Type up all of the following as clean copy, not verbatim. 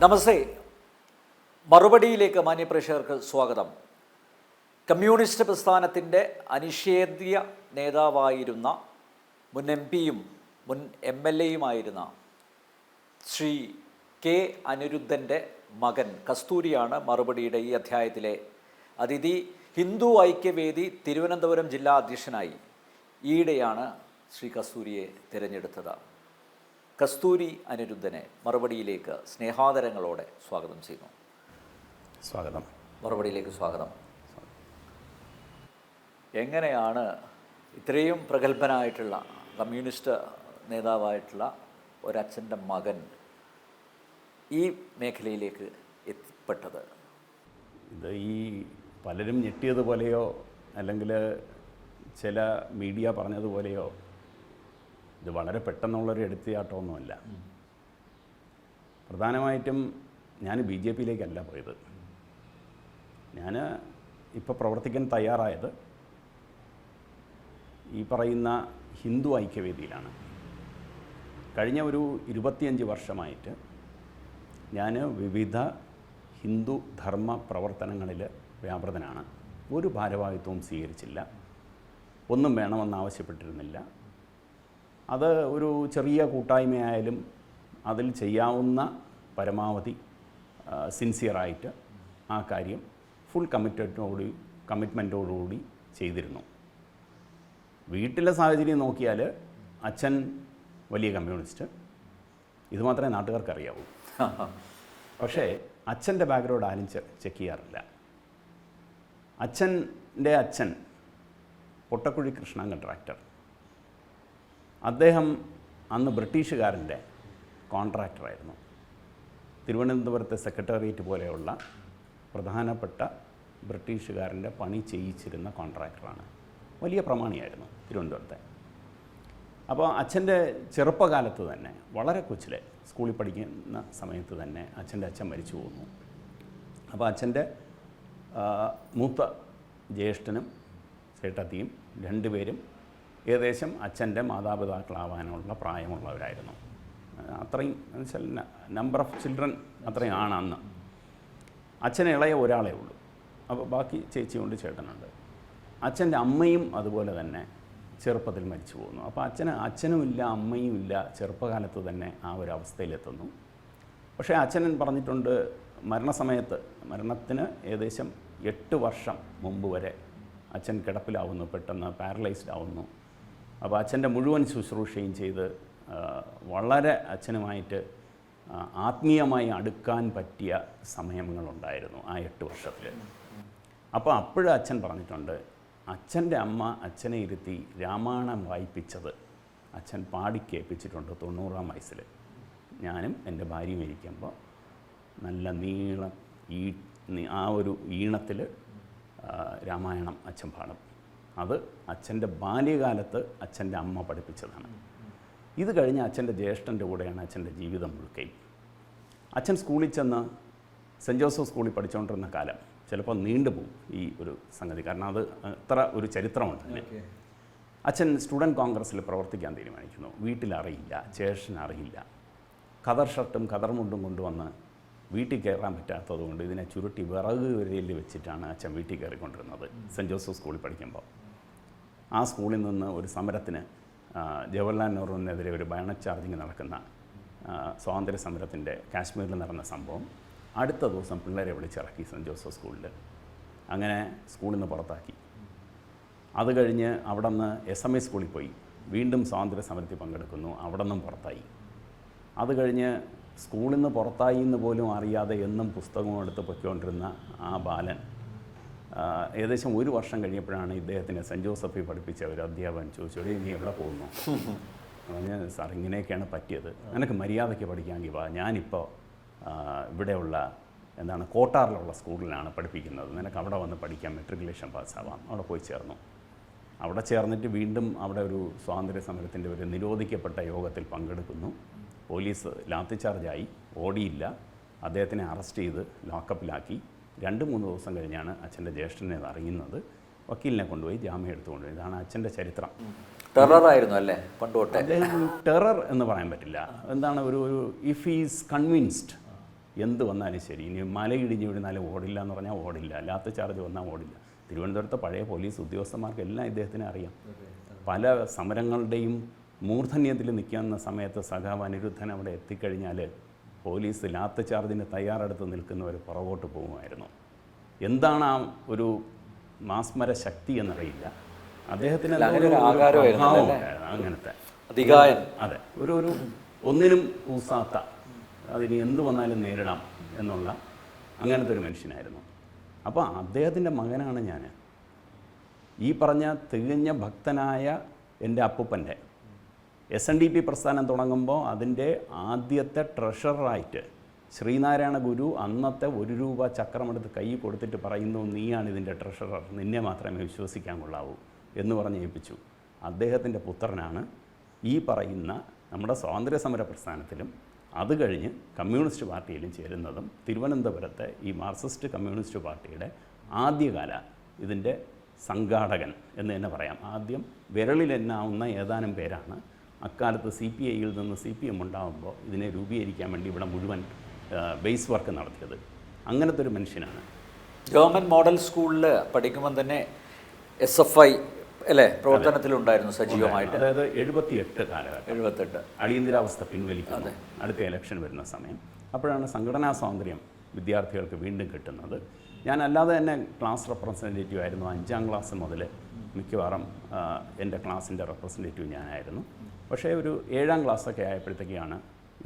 നമസ്തേ. മറുപടിയിലേക്ക് മാന്യപ്രേക്ഷകർക്ക് സ്വാഗതം. കമ്മ്യൂണിസ്റ്റ് പ്രസ്ഥാനത്തിൻ്റെ അനിഷേധ്യ നേതാവായിരുന്ന മുൻ MP-യും മുൻ MLA-യുമായിരുന്ന ശ്രീ കെ അനിരുദ്ധൻ്റെ മകൻ കസ്തൂരിയാണ് മറുപടിയുടെ ഈ അധ്യായത്തിലെ അതിഥി. ഹിന്ദു ഐക്യവേദി തിരുവനന്തപുരം ജില്ലാ അധ്യക്ഷനായി ഈയിടെയാണ് ശ്രീ കസ്തൂരിയെ തിരഞ്ഞെടുത്തത്. കസ്തൂരി അനിരുദ്ധനെ മറുപടിയിലേക്ക് സ്നേഹാദരങ്ങളോടെ സ്വാഗതം ചെയ്യുന്നു. സ്വാഗതം. മറുപടിയിലേക്ക് സ്വാഗതം. എങ്ങനെയാണ് ഇത്രയും പ്രഗത്ഭനായിട്ടുള്ള കമ്മ്യൂണിസ്റ്റ് നേതാവായിട്ടുള്ള ഒരച്ഛൻ്റെ മകൻ ഈ മേഖലയിലേക്ക് എത്തിപ്പെട്ടത്? ഇത് ഈ പലരും ഞെട്ടിയതുപോലെയോ അല്ലെങ്കിൽ ചില മീഡിയ പറഞ്ഞതുപോലെയോ ഇത് വളരെ പെട്ടെന്നുള്ളൊരു എടുത്തുചാട്ടമൊന്നുമല്ല. പ്രധാനമായിട്ടും ഞാൻ BJP-യിലേക്കല്ല പോയത്. ഞാൻ ഇപ്പോൾ പ്രവർത്തിക്കാൻ തയ്യാറായത് ഈ പറയുന്ന ഹിന്ദു ഐക്യവേദിയിലാണ്. കഴിഞ്ഞ ഒരു 25 വർഷമായിട്ട് ഞാൻ വിവിധ ഹിന്ദു ധർമ്മ പ്രവർത്തനങ്ങളിൽ വ്യാപൃതനാണ്. ഒരു ഭാരവാഹിത്വവും സ്വീകരിച്ചില്ല, ഒന്നും വേണമെന്നാവശ്യപ്പെട്ടിരുന്നില്ല. അത് ഒരു ചെറിയ കൂട്ടായ്മയായാലും അതിൽ ചെയ്യാവുന്ന പരമാവധി സിൻസിയറായിട്ട് ആ കാര്യം ഫുൾ കമ്മിറ്റ്മെൻറ്റോടുകൂടി ചെയ്തിരുന്നു. വീട്ടിലെ സാഹചര്യം നോക്കിയാൽ അച്ഛൻ വലിയ കമ്മ്യൂണിസ്റ്റ്, ഇത് മാത്രമേ നാട്ടുകാർക്ക് അറിയാവൂ. പക്ഷേ അച്ഛൻ്റെ ബാക്ക്ഗ്രൗണ്ട് ആരും ചെക്ക് ചെയ്യാറില്ല. അച്ഛൻ്റെ അച്ഛൻ പൊട്ടക്കുഴി കൃഷ്ണൻ കോൺട്രാക്ടർ. അദ്ദേഹം അന്ന് ബ്രിട്ടീഷുകാരൻ്റെ കോൺട്രാക്ടറായിരുന്നു. തിരുവനന്തപുരത്തെ സെക്രട്ടേറിയറ്റ് പോലെയുള്ള പ്രധാനപ്പെട്ട ബ്രിട്ടീഷുകാരൻ്റെ പണി ചെയ്യിച്ചിരുന്ന കോൺട്രാക്ടറാണ്. വലിയ പ്രമാണിയായിരുന്നു തിരുവനന്തപുരത്തെ. അപ്പോൾ അച്ഛൻ്റെ ചെറുപ്പകാലത്ത് തന്നെ, വളരെ കൊച്ചിലെ സ്കൂളിൽ പഠിക്കുന്ന സമയത്ത് തന്നെ അച്ഛൻ്റെ അച്ഛൻ മരിച്ചു പോകുന്നു. അപ്പോൾ അച്ഛൻ്റെ മൂത്ത ജ്യേഷ്ഠനും ചേട്ടത്തിയും രണ്ടുപേരും ഏകദേശം അച്ഛൻ്റെ മാതാപിതാക്കളാവാനുള്ള പ്രായമുള്ളവരായിരുന്നു. അത്രയും എന്നുവെച്ചാൽ നമ്പർ ഓഫ് ചിൽഡ്രൻ അത്രയും ആണ് അന്ന്. അച്ഛന് ഇളയ ഒരാളേ ഉള്ളൂ. അപ്പോൾ ബാക്കി ചേച്ചിയുണ്ട്, ചേട്ടനുണ്ട്. അച്ഛൻ്റെ അമ്മയും അതുപോലെ തന്നെ ചെറുപ്പത്തിൽ മരിച്ചു പോകുന്നു. അപ്പോൾ അച്ഛനുമില്ല അമ്മയും ഇല്ല, ചെറുപ്പകാലത്ത് തന്നെ ആ ഒരു അവസ്ഥയിലെത്തുന്നു. പക്ഷേ അച്ഛൻ പറഞ്ഞിട്ടുണ്ട്, മരണത്തിന് ഏകദേശം 8 വർഷം മുമ്പ് വരെ അച്ഛൻ കിടപ്പിലാവുന്നു, പെട്ടെന്ന് പാരലൈസ്ഡ് ആവുന്നു. അപ്പോൾ അച്ഛൻ്റെ മുഴുവൻ ശുശ്രൂഷയും ചെയ്ത് വളരെ അച്ഛനുമായിട്ട് ആത്മീയമായി അടുക്കാൻ പറ്റിയ സമയങ്ങളുണ്ടായിരുന്നു ആ 8 വർഷത്തിൽ. അപ്പോൾ അപ്പോഴും അച്ഛൻ പറഞ്ഞിട്ടുണ്ട്, അച്ഛൻ്റെ അമ്മ അച്ഛനെ ഇരുത്തി രാമായണം വായിപ്പിച്ചത് അച്ഛൻ പാടിക്കേൽപ്പിച്ചിട്ടുണ്ട് 90-ാം വയസ്സിൽ. ഞാനും എൻ്റെ ഭാര്യയും ഇരിക്കുമ്പോൾ നല്ല നീളം ആ ഒരു ഈണത്തിൽ രാമായണം അച്ഛൻ പാടും. അത് അച്ഛൻ്റെ ബാല്യകാലത്ത് അച്ഛൻ്റെ അമ്മ പഠിപ്പിച്ചതാണ്. ഇത് കഴിഞ്ഞ് അച്ഛൻ്റെ ജ്യേഷ്ഠൻ്റെ കൂടെയാണ് അച്ഛൻ്റെ ജീവിതം മുഴുക്കയും. അച്ഛൻ സ്കൂളിൽ ചെന്ന് സെൻറ്റ് ജോസഫ് സ്കൂളിൽ പഠിച്ചുകൊണ്ടിരുന്ന കാലം ചിലപ്പോൾ നീണ്ടുപോകും ഈ ഒരു സംഗതി, കാരണം അത് അത്ര ഒരു ചരിത്രമുണ്ട് അതിന്. അച്ഛൻ സ്റ്റുഡൻറ്റ് കോൺഗ്രസ്സിൽ പ്രവർത്തിക്കാൻ തീരുമാനിക്കുന്നു. വീട്ടിലറിയില്ല, ജ്യേഷ്ഠനറിയില്ല. ഖദർ ഷർട്ടും ഖദർ മുണ്ടും കൊണ്ടുവന്ന് വീട്ടിൽ കയറാൻ പറ്റാത്തതുകൊണ്ട് ഇതിനെ ചുരുട്ടി വിറക് വരയിൽ വെച്ചിട്ടാണ് അച്ഛൻ വീട്ടിൽ കയറിക്കൊണ്ടിരുന്നത് സെൻറ്റ് ജോസഫ് സ്കൂളിൽ പഠിക്കുമ്പോൾ. ആ സ്കൂളിൽ നിന്ന് ഒരു സമരത്തിന്, ജവഹർലാൽ നെഹ്റുവിനെതിരെ ഒരു ബയണറ്റ് ചാർജിങ് നടക്കുന്ന സ്വാതന്ത്ര്യ സമരത്തിൻ്റെ കാശ്മീരിൽ നടന്ന സംഭവം അടുത്ത ദിവസം പിള്ളേരെ വിളിച്ചിറക്കി സെൻറ്റ് ജോസഫ് സ്കൂളിൽ. അങ്ങനെ സ്കൂളിൽ നിന്ന് പുറത്താക്കി. അത് കഴിഞ്ഞ് അവിടെ നിന്ന് SMA സ്കൂളിൽ പോയി വീണ്ടും സ്വാതന്ത്ര്യ സമരത്തിൽ പങ്കെടുക്കുന്നു, അവിടെ നിന്നും പുറത്തായി. അത് കഴിഞ്ഞ് സ്കൂളിൽ നിന്ന് പുറത്തായി എന്ന് പോലും അറിയാതെ എന്നും പുസ്തകവും എടുത്ത് പൊയ്ക്കൊണ്ടിരുന്ന ആ ബാലൻ ഏകദേശം 1 വർഷം കഴിഞ്ഞപ്പോഴാണ് ഇദ്ദേഹത്തിന് സെൻറ്റ് ജോസഫിൽ പഠിപ്പിച്ച ഒരു അധ്യാപകൻ ചോദിച്ചോടെ നീ എവിടെ പോകുന്നു? ഞാൻ സാർ ഇങ്ങനെയൊക്കെയാണ് പറ്റിയത്, നിനക്ക് മര്യാദയ്ക്ക് പഠിക്കാമെങ്കിൽ വാ, ഞാനിപ്പോൾ ഇവിടെയുള്ള കോട്ടാറിലുള്ള സ്കൂളിലാണ് പഠിപ്പിക്കുന്നത്, നിനക്ക് അവിടെ വന്ന് പഠിക്കാം, മെട്രിക്കുലേഷൻ പാസ്സാവാം. അവിടെ പോയി ചേർന്നു. അവിടെ ചേർന്നിട്ട് വീണ്ടും അവിടെ ഒരു സ്വാതന്ത്ര്യ സമരത്തിൻ്റെ ഒരു നിരോധിക്കപ്പെട്ട യോഗത്തിൽ പങ്കെടുക്കുന്നു. പോലീസ് ലാത്തിച്ചാർജായി, ഓടിയില്ല. അദ്ദേഹത്തിനെ അറസ്റ്റ് ചെയ്ത് ലോക്കപ്പിലാക്കി. 2-3 ദിവസം കഴിഞ്ഞാണ് അച്ഛൻ്റെ ജ്യേഷ്ഠനെ അറിയുന്നത്. വക്കീലിനെ കൊണ്ടുപോയി ജാമ്യം എടുത്തുകൊണ്ടുപോയി. ഇതാണ് അച്ഛൻ്റെ ചരിത്രം. ടെററായിരുന്നു അല്ലേ പണ്ട് തൊട്ടേ? അദ്ദേഹം ടെറർ എന്ന് പറയാൻ പറ്റില്ല. എന്താണ് ഒരു ഇഫ് ഈസ് കൺവിൻസ്ഡ് എന്ത് വന്നാലും ശരി, ഇനി മലയിടിഞ്ഞ് വീഴുന്നാലും ഓടില്ല എന്ന് പറഞ്ഞാൽ ഓടില്ല, ലാത്തി ചാർജ് വന്നാൽ ഓടില്ല. തിരുവനന്തപുരത്തെ പഴയ പോലീസ് ഉദ്യോഗസ്ഥന്മാർക്കെല്ലാം ഇദ്ദേഹത്തിന് അറിയാം. പല സമരങ്ങളുടെയും മൂർധന്യത്തിൽ നിൽക്കുന്ന സമയത്ത് സഖാവ് അനിരുദ്ധൻ അവിടെ എത്തിക്കഴിഞ്ഞാൽ പോലീസ് ലാത്തി ചാർജിന് തയ്യാറെടുത്ത് നിൽക്കുന്നവർ പുറകോട്ട് പോകുമായിരുന്നു. എന്താണ് ആ ഒരു മാസ്മര ശക്തി എന്നറിയില്ല. അദ്ദേഹത്തിന് അങ്ങനത്തെ അതെ, ഒരു ഒന്നിനും കൂസാത്ത, അതിന് എന്ത് വന്നാലും നേരിടാം എന്നുള്ള അങ്ങനത്തെ ഒരു മനുഷ്യനായിരുന്നു. അപ്പോൾ അദ്ദേഹത്തിൻ്റെ മകനാണ് ഞാൻ. ഈ പറഞ്ഞ തികഞ്ഞ ഭക്തനായ എൻ്റെ അപ്പൂപ്പൻ്റെ SNDP പ്രസ്ഥാനം തുടങ്ങുമ്പോൾ അതിൻ്റെ ആദ്യത്തെ ട്രഷററായിട്ട് ശ്രീനാരായണ ഗുരു അന്നത്തെ 1 രൂപ ചക്രമെടുത്ത് കൈ കൊടുത്തിട്ട് പറയുന്നു, നീയാണ് ഇതിൻ്റെ ട്രഷറർ, നിന്നെ മാത്രമേ വിശ്വസിക്കാൻ കൊള്ളാവൂ എന്ന് പറഞ്ഞ് ഏൽപ്പിച്ചു. അദ്ദേഹത്തിൻ്റെ പുത്രനാണ് ഈ പറയുന്ന നമ്മുടെ സ്വാതന്ത്ര്യ സമര പ്രസ്ഥാനത്തിലും അത് കഴിഞ്ഞ് കമ്മ്യൂണിസ്റ്റ് പാർട്ടിയിലും ചേരുന്നതും തിരുവനന്തപുരത്തെ ഈ മാർക്സിസ്റ്റ് കമ്മ്യൂണിസ്റ്റ് പാർട്ടിയുടെ ആദ്യകാല ഇതിൻ്റെ സംഘാടകൻ എന്ന് തന്നെ പറയാം. ആദ്യം വിരളിലെണ്ണാവുന്ന ഏതാനും പേരാണ് അക്കാലത്ത് CPIയിൽ നിന്ന് CPM ഉണ്ടാകുമ്പോൾ ഇതിനെ രൂപീകരിക്കാൻ വേണ്ടി ഇവിടെ മുഴുവൻ ബേസ് വർക്ക് നടത്തിയത്. അങ്ങനത്തെ ഒരു മനുഷ്യനാണ്. ഗവൺമെൻറ് മോഡൽ സ്കൂളിൽ പഠിക്കുമ്പം തന്നെ SFI അല്ലേ പ്രവർത്തനത്തിലുണ്ടായിരുന്നു സജീവമായിട്ട്. അതായത് 78 കാലഘട്ടം, 78 അടിയന്തരാവസ്ഥ പിൻവലിക്കുന്നത്, അടുത്ത ഇലക്ഷൻ വരുന്ന സമയം. അപ്പോഴാണ് സംഘടനാ സ്വാതന്ത്ര്യം വിദ്യാർത്ഥികൾക്ക് വീണ്ടും കിട്ടുന്നത്. ഞാൻ അല്ലാതെ തന്നെ ക്ലാസ് റെപ്രസെൻറ്റേറ്റീവ് ആയിരുന്നു. 5ാം ക്ലാസ് മുതൽ മിക്കവാറും എൻ്റെ ക്ലാസ്സിൻ്റെ റെപ്രസെൻറ്റേറ്റീവ് ഞാനായിരുന്നു. പക്ഷേ ഒരു 7ാം ക്ലാസ്സൊക്കെ ആയപ്പോഴത്തേക്കാണ്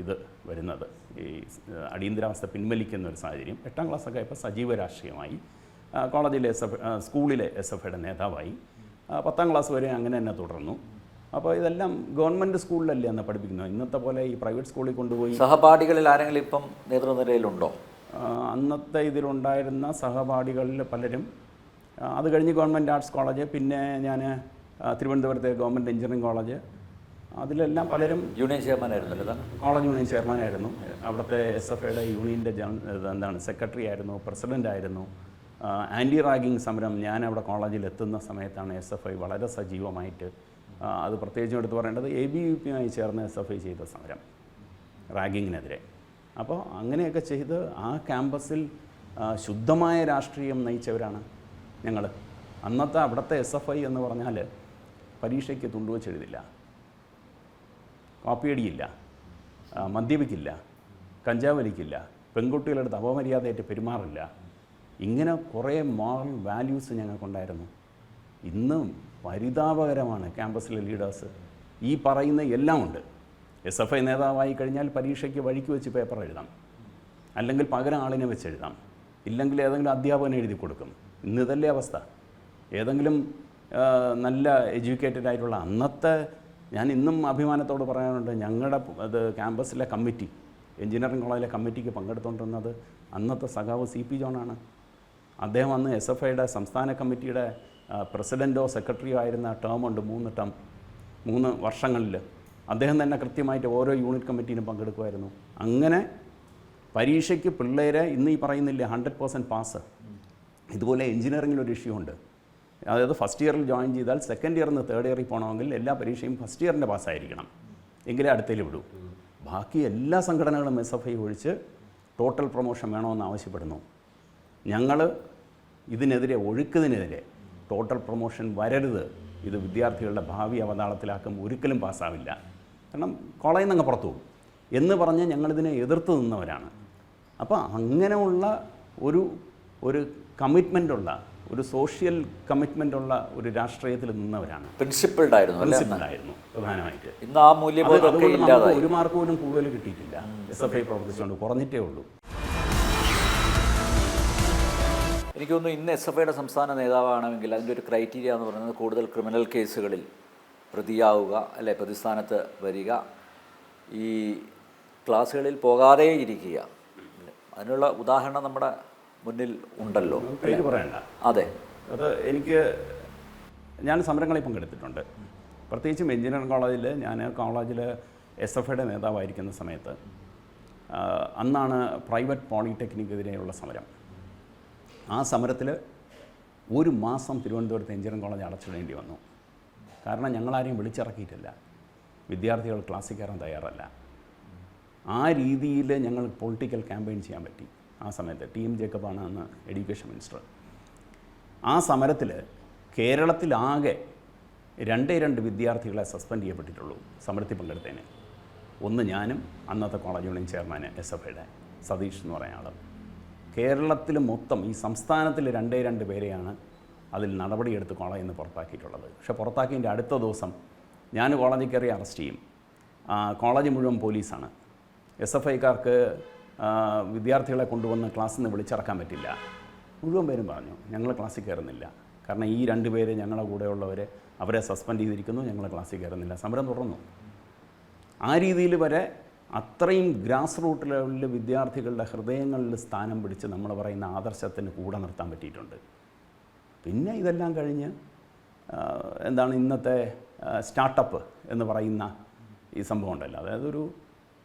ഇത് വരുന്നത്, ഈ അടിയന്തരാവസ്ഥ പിൻവലിക്കുന്ന ഒരു സാഹചര്യം. 8ാം ക്ലാസ്സൊക്കെ ആയപ്പോൾ സജീവ രാഷ്ട്രീയമായി, കോളേജിലെ സ്കൂളിലെ SFIയുടെ നേതാവായി. 10ാം ക്ലാസ് വരെ അങ്ങനെ തന്നെ തുടർന്നു. അപ്പോൾ ഇതെല്ലാം ഗവൺമെൻറ് സ്കൂളിലല്ലേ അന്ന് പഠിപ്പിക്കുന്നത്, ഇന്നത്തെ പോലെ ഈ പ്രൈവറ്റ് സ്കൂളിൽ കൊണ്ടുപോയി. സഹപാഠികളിൽ ആരെങ്കിലും ഇപ്പം നേതൃനിരയിലുണ്ടോ? അന്നത്തെ ഇതിലുണ്ടായിരുന്ന സഹപാഠികളിൽ പലരും അത് കഴിഞ്ഞ് ഗവൺമെൻറ് ആർട്സ് കോളേജ്, പിന്നെ ഞാൻ തിരുവനന്തപുരത്തെ ഗവൺമെൻറ് എഞ്ചിനീയറിംഗ് കോളേജ്, അതിലെല്ലാം പലരും യൂണിയൻ ചെയർമാനായിരുന്നു. കോളേജ് യൂണിയൻ ചെയർമാനായിരുന്നു. അവിടുത്തെ SFIയുടെ യൂണിയൻ്റെ സെക്രട്ടറി ആയിരുന്നു, പ്രസിഡൻ്റ് ആയിരുന്നു. ആൻറ്റി റാഗിങ് സമരം ഞാൻ അവിടെ കോളേജിൽ എത്തുന്ന സമയത്താണ് SFI വളരെ സജീവമായിട്ട്, അത് പ്രത്യേകിച്ചും എടുത്ത് പറയേണ്ടത് ABVP-യുമായി ചേർന്ന് SFI ചെയ്ത സമരം റാഗിങ്ങിനെതിരെ. അപ്പോൾ അങ്ങനെയൊക്കെ ചെയ്ത് ആ ക്യാമ്പസിൽ ശുദ്ധമായ രാഷ്ട്രീയം നയിച്ചവരാണ് ഞങ്ങൾ. അന്നത്തെ അവിടുത്തെ SFI എന്ന് പറഞ്ഞാൽ പരീക്ഷയ്ക്ക് തുണ്ടുവച്ചെഴുതില്ല, കോപ്പിയടിയില്ല, മദ്യപിക്കില്ല, കഞ്ചാവ് വലിക്കില്ല, പെൺകുട്ടികളെടുത്ത് അപമര്യാദയായിട്ട് പെരുമാറില്ല. ഇങ്ങനെ കുറേ മോറൽ വാല്യൂസ് ഞങ്ങൾക്കുണ്ടായിരുന്നു. ഇന്നും പരിതാപകരമാണ് ക്യാമ്പസിലെ ലീഡേഴ്സ്. ഈ പറയുന്ന എല്ലാം ഉണ്ട്. SFI നേതാവായി കഴിഞ്ഞാൽ പരീക്ഷയ്ക്ക് വഴിക്ക് വെച്ച് പേപ്പർ എഴുതാം, അല്ലെങ്കിൽ പകരം ആളിനെ വെച്ച് എഴുതാം, ഇല്ലെങ്കിൽ ഏതെങ്കിലും അധ്യാപകൻ എഴുതി കൊടുക്കും. ഇന്ന് ഇതല്ലേ അവസ്ഥ. ഏതെങ്കിലും നല്ല എഡ്യൂക്കേറ്റഡ് ആയിട്ടുള്ള അന്നത്തെ, ഞാൻ ഇന്നും അഭിമാനത്തോട് പറയാനുണ്ട്, ഞങ്ങളുടെ ക്യാമ്പസിലെ കമ്മിറ്റി, എഞ്ചിനീയറിംഗ് കോളേജിലെ കമ്മിറ്റിക്ക് പങ്കെടുത്തുകൊണ്ടിരുന്നത് അന്നത്തെ സഖാവ് CP ജോണാണ്. അദ്ദേഹം അന്ന് SFIയുടെ സംസ്ഥാന കമ്മിറ്റിയുടെ പ്രസിഡൻറ്റോ സെക്രട്ടറിയോ ആയിരുന്ന ടേമുണ്ട്, 3 ടേം, 3 വർഷങ്ങളിൽ. അദ്ദേഹം തന്നെ കൃത്യമായിട്ട് ഓരോ യൂണിറ്റ് കമ്മിറ്റിയിലും പങ്കെടുക്കുമായിരുന്നു. അങ്ങനെ പരീക്ഷയ്ക്ക് പിള്ളേരെ ഇന്ന് ഈ പറയുന്നില്ല 100% പാസ്. ഇതുപോലെ എഞ്ചിനീയറിംഗിലൊരു ഇഷ്യൂ ഉണ്ട്. അതായത് ഫസ്റ്റ് ഇയറിൽ ജോയിൻ ചെയ്താൽ സെക്കൻഡ് ഇയറിൽ നിന്ന് തേർഡ് ഇയറിൽ പോകണമെങ്കിൽ എല്ലാ പരീക്ഷയും ഫസ്റ്റ് ഇയറിൻ്റെ പാസ്സായിരിക്കണം, എങ്കിലേ അടുത്തേൽ വിടൂ. ബാക്കി എല്ലാ സംഘടനകളും SFI ഒഴിച്ച് ടോട്ടൽ പ്രൊമോഷൻ വേണമെന്ന് ആവശ്യപ്പെടുന്നു. ഞങ്ങൾ ഇതിനെതിരെ, ഒഴുക്കതിനെതിരെ ടോട്ടൽ പ്രൊമോഷൻ വരരുത്, ഇത് വിദ്യാർത്ഥികളുടെ ഭാവി അവതാളത്തിലാക്കും, ഒരിക്കലും പാസ്സാവില്ല, കാരണം കോളേജിൽ നിന്ന് അങ്ങ് പുറത്തു പോകും എന്ന് പറഞ്ഞ് ഞങ്ങളിതിനെ എതിർത്ത് നിന്നവരാണ്. അപ്പോൾ അങ്ങനെയുള്ള ഒരു കമ്മിറ്റ്മെൻറ്റുള്ള, ഒരു സോഷ്യൽ കമ്മിറ്റ്മെൻറ്റുള്ള ഒരു രാഷ്ട്രീയത്തിൽ നിന്നവരാണ്. പ്രിൻസിപ്പിൾഡായിരുന്നു പ്രധാനമായിട്ട്. ഇന്ന് ആ മൂല്യബോധം ഒരു മാർക്ക് പോലും കൂടുതൽ കിട്ടിയിട്ടില്ല SFI പ്രവർത്തിച്ചുകൊണ്ട്, കുറഞ്ഞിട്ടേ ഉള്ളൂ. എനിക്ക് തോന്നുന്നു ഇന്ന് SFIയുടെ സംസ്ഥാന നേതാവാണെങ്കിൽ അതിൻ്റെ ഒരു ക്രൈറ്റീരിയ എന്ന് പറയുന്നത് കൂടുതൽ ക്രിമിനൽ കേസുകളിൽ പ്രതിയാവുക, അല്ലെ പ്രതിസ്ഥാനത്ത് വരിക, ഈ ക്ലാസ്സുകളിൽ പോകാതെ ഇരിക്കുക. അതിനുള്ള ഉദാഹരണം നമ്മുടെ മുന്നിൽ ഉണ്ടല്ലോ. പേര് പറയണ്ട. അതെ, അത് ഞാൻ സമരങ്ങളിൽ പങ്കെടുത്തിട്ടുണ്ട്. പ്രത്യേകിച്ചും എഞ്ചിനീയറിംഗ് കോളേജിൽ, ഞാൻ കോളേജിൽ SFIയുടെ നേതാവായിരിക്കുന്ന സമയത്ത് അന്നാണ് പ്രൈവറ്റ് പോളിടെക്നിക്കെതിരെയുള്ള സമരം. ആ സമരത്തിൽ 1 മാസം തിരുവനന്തപുരത്ത് എഞ്ചിനീയറിംഗ് കോളേജ് അടച്ചിടേണ്ടി വന്നു. കാരണം ഞങ്ങളാരെയും വിളിച്ചിറക്കിയിട്ടില്ല, വിദ്യാർത്ഥികൾ ക്ലാസ്സിൽ കയറാൻ തയ്യാറല്ല. ആ രീതിയിൽ ഞങ്ങൾ പൊളിറ്റിക്കൽ ക്യാമ്പയിൻ ചെയ്യാൻ പറ്റി. ആ സമയത്ത് ടി.എം. ജേക്കബാണ് അന്ന് എഡ്യൂക്കേഷൻ മിനിസ്റ്റർ. ആ സമരത്തിൽ കേരളത്തിലാകെ 2 വിദ്യാർത്ഥികളെ സസ്പെൻഡ് ചെയ്യപ്പെട്ടിട്ടുള്ളൂ സമരത്തിൽ പങ്കെടുത്തതിന്. ഒന്ന് ഞാനും അന്നത്തെ കോളേജ് യൂണിയൻ ചെയർമാൻ SFIയുടെ സതീഷ് എന്ന് പറയുന്ന ആൾ. കേരളത്തിൽ മൊത്തം ഈ സംസ്ഥാനത്തിൽ 2 പേരെയാണ് അതിൽ നടപടിയെടുത്ത് കോളേജിൽ നിന്ന് പുറത്താക്കിയിട്ടുള്ളത്. പക്ഷേ പുറത്താക്കിയതിൻ്റെ അടുത്ത ദിവസം ഞാൻ കോളേജിൽ കയറി അറസ്റ്റ് ചെയ്യും. കോളേജ് മുഴുവൻ പോലീസാണ്. SFIക്കാർക്ക് വിദ്യാർത്ഥികളെ കൊണ്ടുവന്ന് ക്ലാസ്സിൽ നിന്ന് വിളിച്ചിറക്കാൻ പറ്റില്ല. മുഴുവൻ പേരും പറഞ്ഞു ഞങ്ങൾ ക്ലാസ്സിൽ കയറുന്നില്ല, കാരണം ഈ 2 പേര് ഞങ്ങളുടെ കൂടെയുള്ളവർ അവരെ സസ്പെൻഡ് ചെയ്തിരിക്കുന്നു, ഞങ്ങൾ ക്ലാസ്സിൽ കയറുന്നില്ല. സമരം തുടർന്നു. ആ രീതിയിൽ വരെ അത്രയും ഗ്രാസ് റൂട്ട് ലെവലിൽ വിദ്യാർത്ഥികളുടെ ഹൃദയങ്ങളിൽ സ്ഥാനം പിടിച്ച് നമ്മൾ പറയുന്ന ആദർശത്തിന് കൂടെ നിർത്താൻ പറ്റിയിട്ടുണ്ട്. പിന്നെ ഇതെല്ലാം കഴിഞ്ഞ് എന്താണ് ഇന്നത്തെ സ്റ്റാർട്ടപ്പ് എന്ന് പറയുന്ന ഈ സംഭവം ഉണ്ടല്ലോ, അതായത് ഒരു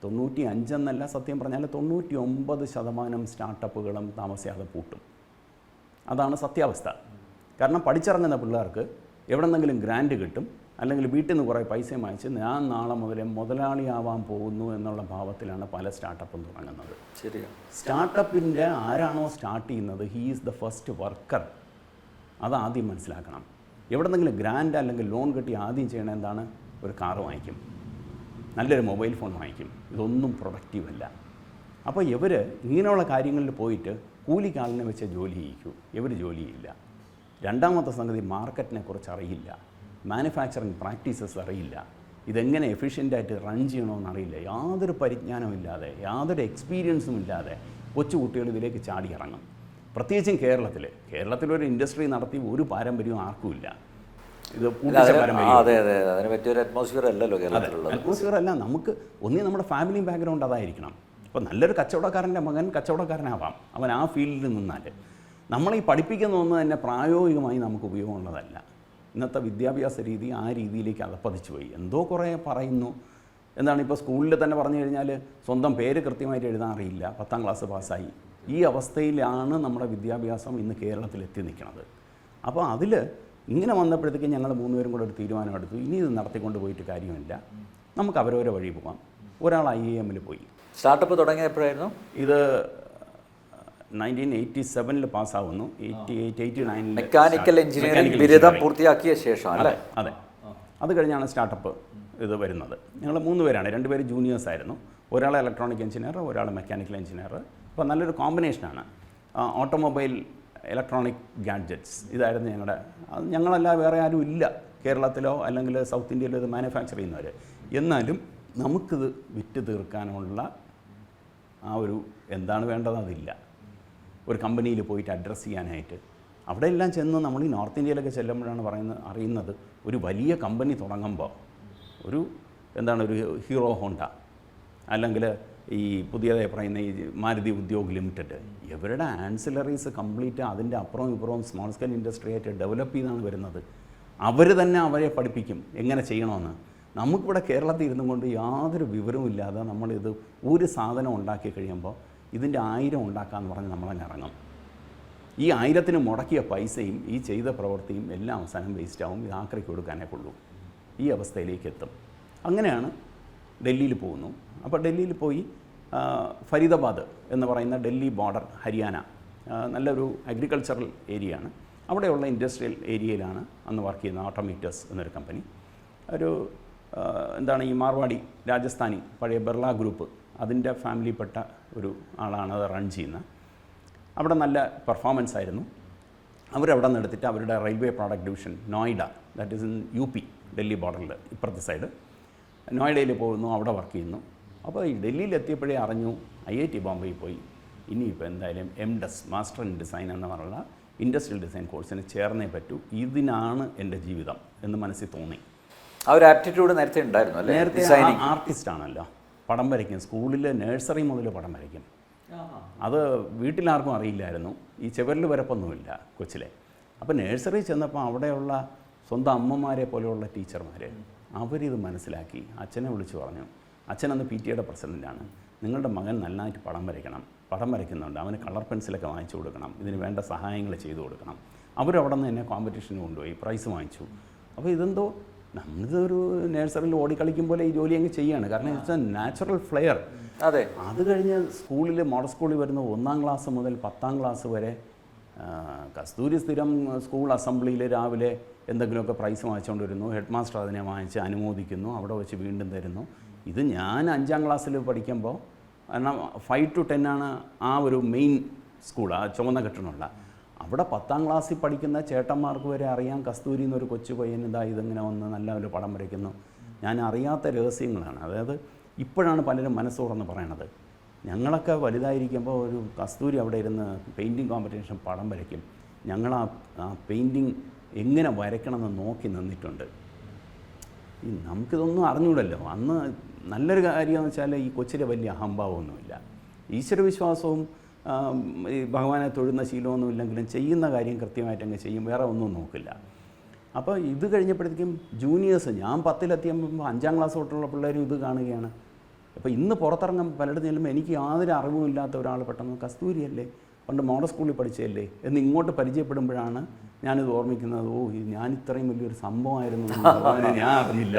95 എന്നല്ല, സത്യം പറഞ്ഞാൽ 99% സ്റ്റാർട്ടപ്പുകളും താമസിയാതെ പൂട്ടും. അതാണ് സത്യാവസ്ഥ. കാരണം പഠിച്ചിറങ്ങുന്ന പിള്ളേർക്ക് എവിടെന്നെങ്കിലും ഗ്രാൻഡ് കിട്ടും, അല്ലെങ്കിൽ വീട്ടിൽ നിന്ന് കുറേ പൈസയും വാങ്ങിച്ച് ഞാൻ നാളെ മുതലേ മുതലാളിയാവാൻ പോകുന്നു എന്നുള്ള ഭാവത്തിലാണ് പല സ്റ്റാർട്ടപ്പും തുടങ്ങുന്നത്. ശരിയാണ്. സ്റ്റാർട്ടപ്പിൻ്റെ ആരാണോ സ്റ്റാർട്ട് ചെയ്യുന്നത് he is the first worker. അതാദ്യം മനസ്സിലാക്കണം. എവിടെന്നെങ്കിലും ഗ്രാൻഡ് അല്ലെങ്കിൽ ലോൺ കിട്ടി ആദ്യം ചെയ്യണത് എന്താണ്? ഒരു കാറ് വാങ്ങിക്കും, നല്ലൊരു മൊബൈൽ ഫോൺ വാങ്ങിക്കും. ഇതൊന്നും പ്രൊഡക്റ്റീവ് അല്ല. അപ്പോൾ ഇവർ ഇങ്ങനെയുള്ള കാര്യങ്ങളിൽ പോയിട്ട് കൂലിക്കാളിനെ വെച്ച് ജോലി ചെയ്യിക്കൂ. ഇവർ ജോലി ചെയ്യില്ല. രണ്ടാമത്തെ സംഗതി, മാർക്കറ്റിനെ കുറിച്ച് അറിയില്ല, മാനുഫാക്ചറിങ് പ്രാക്ടീസസ് അറിയില്ല, ഇതെങ്ങനെ എഫിഷ്യൻ്റായിട്ട് റൺ ചെയ്യണമെന്ന് അറിയില്ല. യാതൊരു പരിജ്ഞാനവും ഇല്ലാതെ, യാതൊരു എക്സ്പീരിയൻസും ഇല്ലാതെ കൊച്ചുകുട്ടികൾ ഇതിലേക്ക് ചാടി ഇറങ്ങും. പ്രത്യേകിച്ചും കേരളത്തിലൊരു ഇൻഡസ്ട്രി നടത്തി ഒരു പാരമ്പര്യവും ആർക്കുമില്ല. ഇത് അതെ അതെ, അതിനെ പറ്റിയൊരു അറ്റ്മോസ്ഫിയർ അല്ലല്ലോ കേരളത്തിലുള്ളത്. അറ്റ്മോസ്ഫിയർ അല്ല. നമുക്ക് നമ്മുടെ ഫാമിലി ബാക്ക്ഗ്രൗണ്ട് അതായിരിക്കണം. ഇപ്പോൾ നല്ലൊരു കച്ചവടക്കാരൻ്റെ മകൻ കച്ചവടക്കാരനാവാം, അവൻ ആ ഫീൽഡിൽ നിന്നാൽ. നമ്മളീ പഠിപ്പിക്കുന്ന ഒന്ന് തന്നെ പ്രായോഗികമായി നമുക്ക് ഉപയോഗമുള്ളതല്ല. ഇന്നത്തെ വിദ്യാഭ്യാസ രീതി ആ രീതിയിലേക്ക് അധപ്പതിച്ചു പോയി. എന്തോ കുറേ പറയുന്നു. എന്താണ് ഇപ്പോൾ സ്കൂളിൽ തന്നെ പറഞ്ഞു കഴിഞ്ഞാൽ സ്വന്തം പേര് കൃത്യമായിട്ട് എഴുതാൻ അറിയില്ല, 10ാം ക്ലാസ് പാസ്സായി. ഈ അവസ്ഥയിലാണ് നമ്മുടെ വിദ്യാഭ്യാസം ഇന്ന് കേരളത്തിൽ എത്തി നിൽക്കുന്നത്. അപ്പോൾ അതിൽ ഇങ്ങനെ വന്നപ്പോഴത്തേക്കും ഞങ്ങൾ 3 പേരും കൂടെ ഒരു തീരുമാനമെടുത്തു, ഇനി ഇത് നടത്തിക്കൊണ്ട് പോയിട്ട് കാര്യമില്ല, നമുക്ക് അവരവരെ വഴി പോകാം. ഒരാൾ IIM പോയി. സ്റ്റാർട്ടപ്പ് തുടങ്ങിയപ്പോഴായിരുന്നു ഇത് 1987 പാസ്സാവുന്നു. 89 മെക്കാനിക്കൽ എഞ്ചിനീയറിംഗ് ബിരുദം പൂർത്തിയാക്കിയ ശേഷം അല്ലേ? അതെ. അത് കഴിഞ്ഞാണ് സ്റ്റാർട്ടപ്പ് ഇത് വരുന്നത്. ഞങ്ങൾ 3 പേരാണ്. 2 പേര് ജൂനിയേഴ്സ് ആയിരുന്നു. ഒരാൾ ഇലക്ട്രോണിക് എഞ്ചിനീയർ, ഒരാൾ മെക്കാനിക്കൽ എഞ്ചിനീയർ. അപ്പോൾ നല്ലൊരു കോമ്പിനേഷനാണ്. ഓട്ടോമൊബൈൽ, ഇലക്ട്രോണിക് ഗാഡ്ജറ്റ്സ് ഇതായിരുന്നു ഞങ്ങളുടെ. അത് ഞങ്ങളല്ല, വേറെ ആരും ഇല്ല കേരളത്തിലോ അല്ലെങ്കിൽ സൗത്ത് ഇന്ത്യയിലോ ഇത് മാനുഫാക്ചർ ചെയ്യുന്നവർ. എന്നാലും നമുക്കിത് വിറ്റ് തീർക്കാനുള്ള ആ ഒരു എന്താണ് വേണ്ടത് അതില്ല. ഒരു കമ്പനിയിൽ പോയിട്ട് അഡ്രസ്സ് ചെയ്യാനായിട്ട് അവിടെ എല്ലാം ചെന്ന് നമ്മൾ ഈ നോർത്ത് ഇന്ത്യയിലൊക്കെ ചെല്ലുമ്പോഴാണ് അറിയുന്നത് ഒരു വലിയ കമ്പനി തുടങ്ങുമ്പോൾ ഒരു ഹീറോ ഹോണ്ട അല്ലെങ്കിൽ ഈ പുതിയതായി പറയുന്ന ഈ മാരുതി ഉദ്യോഗ് ലിമിറ്റഡ്, ഇവരുടെ ആൻസിലറീസ് കംപ്ലീറ്റ് അതിൻ്റെ അപ്പുറവും ഇപ്പുറവും സ്മോൾ സ്കെയിൽ ഇൻഡസ്ട്രി ആയിട്ട് ഡെവലപ്പ് ചെയ്താണ് വരുന്നത്. അവർ തന്നെ അവരെ പഠിപ്പിക്കും എങ്ങനെ ചെയ്യണമെന്ന്. നമുക്കിവിടെ കേരളത്തിൽ ഇരുന്നു കൊണ്ട് യാതൊരു വിവരവും ഇല്ലാതെ നമ്മളിത് ഒരു സാധനം ഉണ്ടാക്കി കഴിയുമ്പോൾ ഇതിൻ്റെ 1000 ഉണ്ടാക്കാമെന്ന് പറഞ്ഞ് നമ്മളങ്ങ് ഇറങ്ങും. ഈ 1000ത്തിന് മുടക്കിയ പൈസയും ഈ ചെയ്ത പ്രവൃത്തിയും എല്ലാം അവസാനം വേസ്റ്റാവും. ഇത് ആക്രിക്ക് കൊടുക്കാനേ കൊള്ളൂ. ഈ അവസ്ഥയിലേക്ക് എത്തും. അങ്ങനെയാണ് ഡൽഹിയിൽ പോകുന്നു. അപ്പോൾ ഡൽഹിയിൽ പോയി ഫരീദാബാദ് എന്ന് പറയുന്ന ഡൽഹി ബോർഡർ, ഹരിയാന, നല്ലൊരു അഗ്രികൾച്ചറൽ ഏരിയയാണ്. അവിടെയുള്ള ഇൻഡസ്ട്രിയൽ ഏരിയയിലാണ് അന്ന് വർക്ക് ചെയ്യുന്ന ഓട്ടോമീറ്റേഴ്സ് എന്നൊരു കമ്പനി. ഒരു ഈ മാർവാടി രാജസ്ഥാനി പഴയ ബിർള ഗ്രൂപ്പ് അതിൻ്റെ ഫാമിലിപ്പെട്ട ഒരു ആളാണ് അത് റൺ ചെയ്യുന്നത്. അവിടെ നല്ല പെർഫോമൻസ് ആയിരുന്നു. അവരവിടെ നിന്ന് എടുത്തിട്ട് അവരുടെ railway product division Noida, that is in UP, Delhi ബോർഡറിൽ ഇപ്പുറത്തെ സൈഡ്, നോയിഡയിൽ പോകുന്നു, അവിടെ വർക്ക് ചെയ്യുന്നു. അപ്പോൾ ഈ ഡൽഹിയിൽ എത്തിയപ്പോഴേ അറിഞ്ഞു IIT ബോംബെയിൽ പോയി ഇനിയിപ്പോൾ എന്തായാലും MDes, മാസ്റ്റർ ഇൻ ഡിസൈൻ എന്ന് പറഞ്ഞുള്ള ഇൻഡസ്ട്രിയൽ ഡിസൈൻ കോഴ്സിന് ചേർന്നേ പറ്റൂ, ഇതിനാണ് എൻ്റെ ജീവിതം എന്ന് മനസ്സിൽ തോന്നി. ആ ഒരു ആപ്റ്റിറ്റ്യൂഡ് നേരത്തെ ഉണ്ടായിരുന്നു അല്ലേ? നേരത്തെ ആർട്ടിസ്റ്റാണല്ലോ, പടം വരയ്ക്കും. സ്കൂളിൽ നഴ്സറി മുതൽ പടം വരയ്ക്കും. അത് വീട്ടിലാർക്കും അറിയില്ലായിരുന്നു. ഈ ചുവരിൽ വരപ്പൊന്നുമില്ല കൊച്ചിലെ. അപ്പോൾ നഴ്സറി ചെന്നപ്പോൾ അവിടെയുള്ള സ്വന്തം അമ്മമാരെ പോലെയുള്ള ടീച്ചർമാർ അവരിത് മനസ്സിലാക്കി അച്ഛനെ വിളിച്ചു പറഞ്ഞു. അച്ഛനന്ന് PTA പ്രസിഡൻ്റാണ്. നിങ്ങളുടെ മകൻ നന്നായിട്ട് പടം വരയ്ക്കണം, പടം വരയ്ക്കുന്നുണ്ട്, അവന് കളർ പെൻസിലൊക്കെ വാങ്ങിച്ചു കൊടുക്കണം, ഇതിന് വേണ്ട സഹായങ്ങൾ ചെയ്തു കൊടുക്കണം. അവരവിടെ നിന്ന് എന്നെ കോമ്പറ്റീഷന് കൊണ്ടുപോയി പ്രൈസ് വാങ്ങിച്ചു. അപ്പോൾ ഇതെന്തോ നമ്മളിതൊരു നേഴ്സറിയിൽ ഓടിക്കളിക്കും പോലെ ഈ ജോലി അങ്ങ് ചെയ്യുകയാണ്. കാരണം ഇറ്റ്സ് എ നാച്ചുറൽ ഫ്ലെയർ. അതെ. അത് കഴിഞ്ഞ് സ്കൂളിൽ മോഡൽ സ്കൂളിൽ വരുന്ന 1ാം ക്ലാസ് മുതൽ 10ാം ക്ലാസ് വരെ കസ്തൂരി സ്ഥിരം സ്കൂൾ അസംബ്ലിയിൽ രാവിലെ എന്തെങ്കിലുമൊക്കെ പ്രൈസ് വാങ്ങിച്ചുകൊണ്ട് വരുന്നു. ഹെഡ് മാസ്റ്റർ അതിനെ വാങ്ങിച്ച് അനുമോദിക്കുന്നു, അവിടെ വെച്ച് വീണ്ടും തരുന്നു. ഇത് ഞാൻ 5ാം ക്ലാസ്സിൽ പഠിക്കുമ്പോൾ, കാരണം 5 to 10 ആണ് ആ ഒരു മെയിൻ സ്കൂൾ, ആ ചുവന്ന കെട്ടിടമുള്ള. അവിടെ 10ാം ക്ലാസ്സിൽ പഠിക്കുന്ന ചേട്ടന്മാർക്ക് വരെ അറിയാം കസ്തൂരി എന്നൊരു കൊച്ചു പയ്യൻ ഇതാ ഇതിങ്ങനെ വന്ന് നല്ല ഒരു പടം വരയ്ക്കുന്നു. ഞാൻ അറിയാത്ത രഹസ്യങ്ങളാണ്. അതായത് ഇപ്പോഴാണ് പലരും മനസ്സ് തുറന്ന് പറയണത്. ഞങ്ങളൊക്കെ വലുതായിരിക്കുമ്പോൾ ഒരു കസ്തൂരി അവിടെ ഇരുന്ന് പെയിൻറ്റിങ് കോമ്പറ്റീഷൻ പടം വരയ്ക്കും. ഞങ്ങൾ ആ പെയിൻറ്റിങ് എങ്ങനെ വരയ്ക്കണമെന്ന് നോക്കി നിന്നിട്ടുണ്ട്. ഈ നമുക്കിതൊന്നും അറിഞ്ഞൂടല്ലോ. അന്ന് നല്ലൊരു കാര്യമെന്ന് വെച്ചാൽ ഈ കൊച്ചിലെ വലിയ അഹംഭാവമൊന്നുമില്ല, ഈശ്വരവിശ്വാസവും ഈ ഭഗവാനെ തൊഴുന്ന ശീലമൊന്നും ഇല്ലെങ്കിലും ചെയ്യുന്ന കാര്യം കൃത്യമായിട്ട് അങ്ങ് ചെയ്യും, വേറെ ഒന്നും നോക്കില്ല. അപ്പോൾ ഇത് കഴിഞ്ഞപ്പോഴത്തേക്കും ജൂനിയേഴ്സ്, ഞാൻ 10ലെത്തിയപ്പോൾ 5ാം ക്ലാസ് തൊട്ടുള്ള പിള്ളേരും ഇത് കാണുകയാണ്. അപ്പോൾ ഇന്ന് പുറത്തിറങ്ങാൻ പലയിടത്ത് ചെല്ലുമ്പോൾ എനിക്ക് യാതൊരു അറിവും ഇല്ലാത്ത ഒരാൾ പെട്ടെന്ന് കസ്തൂരിയല്ലേ, പണ്ട് മോഡൽ സ്കൂളിൽ പഠിച്ചതല്ലേ എന്ന് ഇങ്ങോട്ട് പരിചയപ്പെടുമ്പോഴാണ് ഞാനിത് ഓർമ്മിക്കുന്നത്. ഓ, ഞാൻ ഇത്രയും വലിയൊരു സംഭവമായിരുന്നു ഞാൻ അറിഞ്ഞില്ല,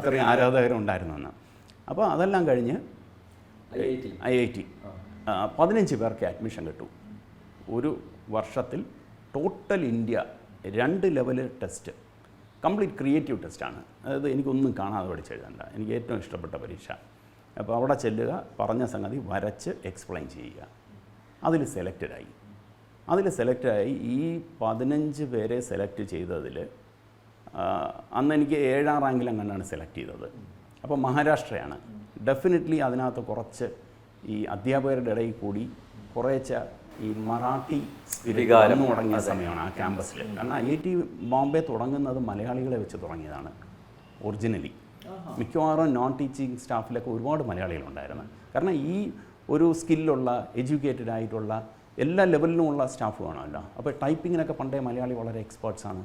ഇത്രയും ആരാധകരുണ്ടായിരുന്നെന്ന്. അപ്പോൾ അതെല്ലാം കഴിഞ്ഞ് IIT 15 പേർക്ക് അഡ്മിഷൻ കിട്ടും. ഒരു വർഷത്തിൽ total India 2 level test, complete creative ടെസ്റ്റാണ്. അതായത് എനിക്കൊന്നും കാണാതെ പഠിച്ചെഴുതണ്ട, എനിക്ക് ഏറ്റവും ഇഷ്ടപ്പെട്ട പരീക്ഷ. അപ്പോൾ അവിടെ ചെല്ലുക, പറഞ്ഞ സംഗതി വരച്ച് എക്സ്പ്ലെയിൻ ചെയ്യുക. അതിൽ സെലക്റ്റഡായി. ഈ 15 പേരെ സെലക്ട് ചെയ്തതിൽ അന്ന് എനിക്ക് 7ാം റാങ്കിലെങ്ങാണ്ടാണ് സെലക്ട് ചെയ്തത്. അപ്പോൾ മഹാരാഷ്ട്രയാണ്. ഡെഫിനറ്റ്ലി അതിനകത്ത് കുറച്ച് ഈ അധ്യാപകരുടെ ഇടയിൽ കൂടി കുറേശ്ശെ ഈ മറാഠി സ്പിരിറ്റ് തുടങ്ങിയ സമയമാണ് ആ ക്യാമ്പസിൽ. കാരണം IIT ബോംബെ തുടങ്ങുന്നത് മലയാളികളെ വെച്ച് തുടങ്ങിയതാണ് ഒറിജിനലി. മിക്കവാറും നോൺ ടീച്ചിങ് സ്റ്റാഫിലൊക്കെ ഒരുപാട് മലയാളികളുണ്ടായിരുന്നു. കാരണം ഈ ഒരു സ്കില്ലുള്ള എഡ്യൂക്കേറ്റഡ് ആയിട്ടുള്ള എല്ലാ ലെവലിലുമുള്ള സ്റ്റാഫ് വേണമല്ലോ. അപ്പോൾ ടൈപ്പിങ്ങിനൊക്കെ പണ്ടേ മലയാളി വളരെ എക്സ്പേർട്സാണ്.